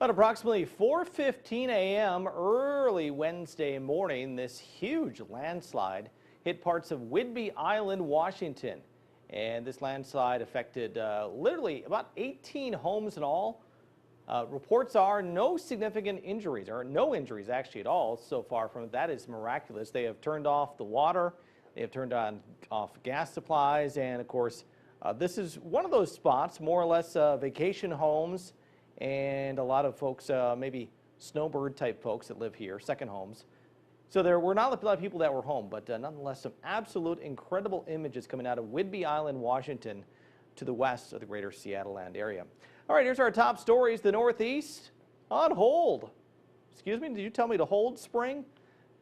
At approximately 4:15 a.m. early Wednesday morning, this huge landslide hit parts of Whidbey Island, Washington. And this landslide affected literally about 18 homes in all. Reports are no significant injuries, or no injuries actually at all so far from it. That is miraculous. They have turned off the water, they have turned off gas supplies, and of course, this is one of those spots, more or less vacation homes, and a lot of folks, maybe snowbird type folks that live here, second homes. So there were not a lot of people that were home, but nonetheless, some absolute incredible images coming out of Whidbey Island, Washington, to the west of the greater Seattle-land area. All right, here's our top stories. The Northeast on hold. Excuse me, did you tell me to hold spring?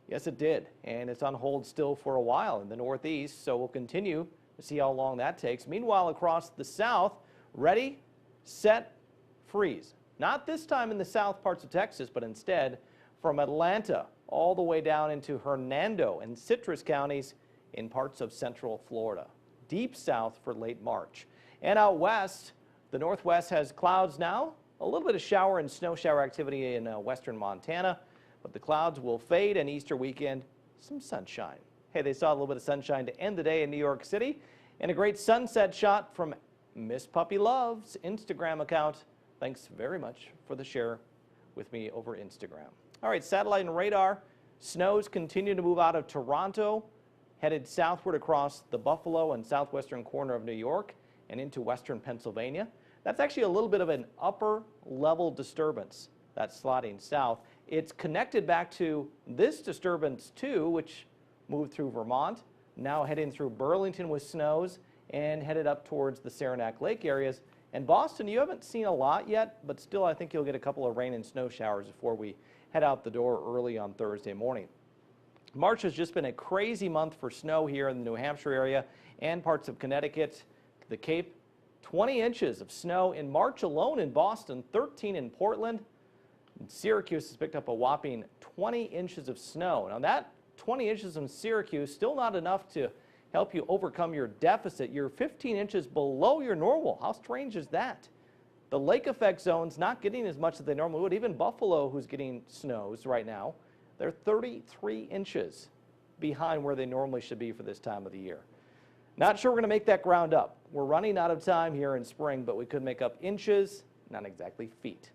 Yes, it did, and it's on hold still for a while in the Northeast, so we'll continue to see how long that takes. Meanwhile, across the South, ready, set, freeze. Not this time in the south parts of Texas, but instead from Atlanta all the way down into Hernando and Citrus counties in parts of central Florida. Deep south for late March. And out west, the Northwest has clouds now, a little bit of shower and snow shower activity in western Montana, but the clouds will fade, and Easter weekend, some sunshine. Hey, they saw a little bit of sunshine to end the day in New York City, and a great sunset shot from Miss Puppy Love's Instagram account. Thanks very much for the share with me over Instagram. All right, satellite and radar. Snows continue to move out of Toronto, headed southward across the Buffalo and southwestern corner of New York and into western Pennsylvania. That's actually a little bit of an upper level disturbance that's sliding south. It's connected back to this disturbance too, which moved through Vermont, now heading through Burlington with snows and headed up towards the Saranac Lake areas. And Boston, you haven't seen a lot yet, but still I think you'll get a couple of rain and snow showers before we head out the door early on Thursday morning. March has just been a crazy month for snow here in the New Hampshire area and parts of Connecticut, the Cape. 20 inches of snow in March alone in Boston, 13 in Portland. And Syracuse has picked up a whopping 20 inches of snow. Now that 20 inches in Syracuse, still not enough to help you overcome your deficit. You're 15 inches below your normal. How strange is that? The lake effect zone's not getting as much as they normally would. Even Buffalo, who's getting snows right now, they're 33 inches behind where they normally should be for this time of the year. Not sure we're going to make that ground up. We're running out of time here in spring, but we could make up inches, not exactly feet.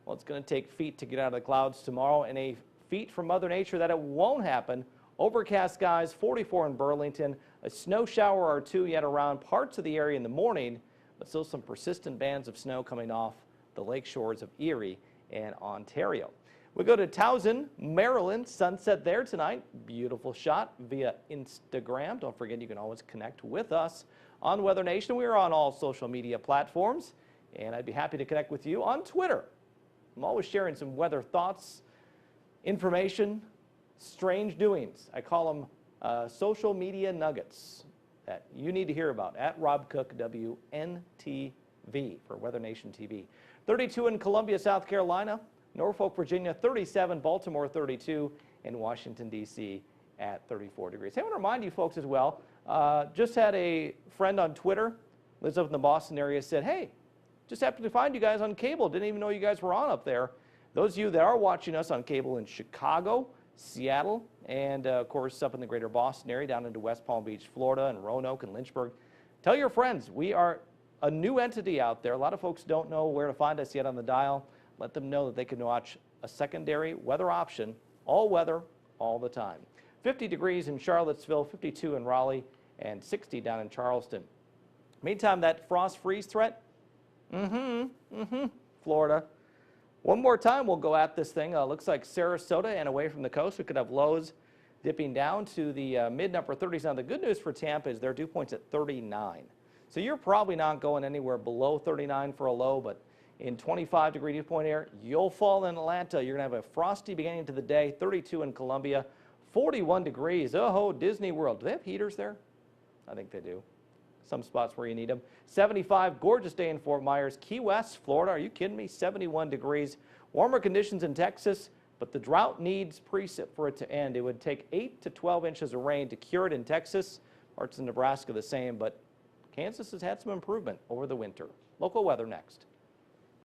Well, it's going to take feet to get out of the clouds tomorrow, and a feat from Mother Nature that it won't happen. Overcast skies, 44 in Burlington, a snow shower or two yet around parts of the area in the morning, but still some persistent bands of snow coming off the lake shores of Erie and Ontario. We go to Towson, Maryland, sunset there tonight. Beautiful shot via Instagram. Don't forget you can always connect with us on Weather Nation. We are on all social media platforms, and I'd be happy to connect with you on Twitter. I'm always sharing some weather thoughts, information, strange doings. I call them social media nuggets that you need to hear about at Rob Cook WNTV for Weather Nation TV. 32 in Columbia, South Carolina, Norfolk, Virginia 37, Baltimore 32, and Washington, D.C. at 34 degrees. Hey, I want to remind you folks as well, just had a friend on Twitter, lives up in the Boston area, said, hey, just happened to find you guys on cable. Didn't even know you guys were on up there. Those of you that are watching us on cable in Chicago, Seattle, and of course up in the greater Boston area down into West Palm Beach, Florida, and Roanoke and Lynchburg. Tell your friends we are a new entity out there. A lot of folks don't know where to find us yet on the dial. Let them know that they can watch a secondary weather option, all weather, all the time. 50 degrees in Charlottesville, 52 in Raleigh, and 60 down in Charleston. Meantime, that frost freeze threat, Florida. One more time, we'll go at this thing. Looks like Sarasota and away from the coast. We could have lows dipping down to the mid and upper 30s. Now, the good news for Tampa is their dew point's at 39. So you're probably not going anywhere below 39 for a low, but in 25-degree dew point air, you'll fall in Atlanta. You're going to have a frosty beginning to the day, 32 in Columbia, 41 degrees. Oh, Disney World. Do they have heaters there? I think they do. Some spots where you need them. 75, gorgeous day in Fort Myers. Key West, Florida, are you kidding me? 71 degrees. Warmer conditions in Texas, but the drought needs precip for it to end. It would take 8 to 12 inches of rain to cure it in Texas. Parts of Nebraska the same, but Kansas has had some improvement over the winter. Local weather next.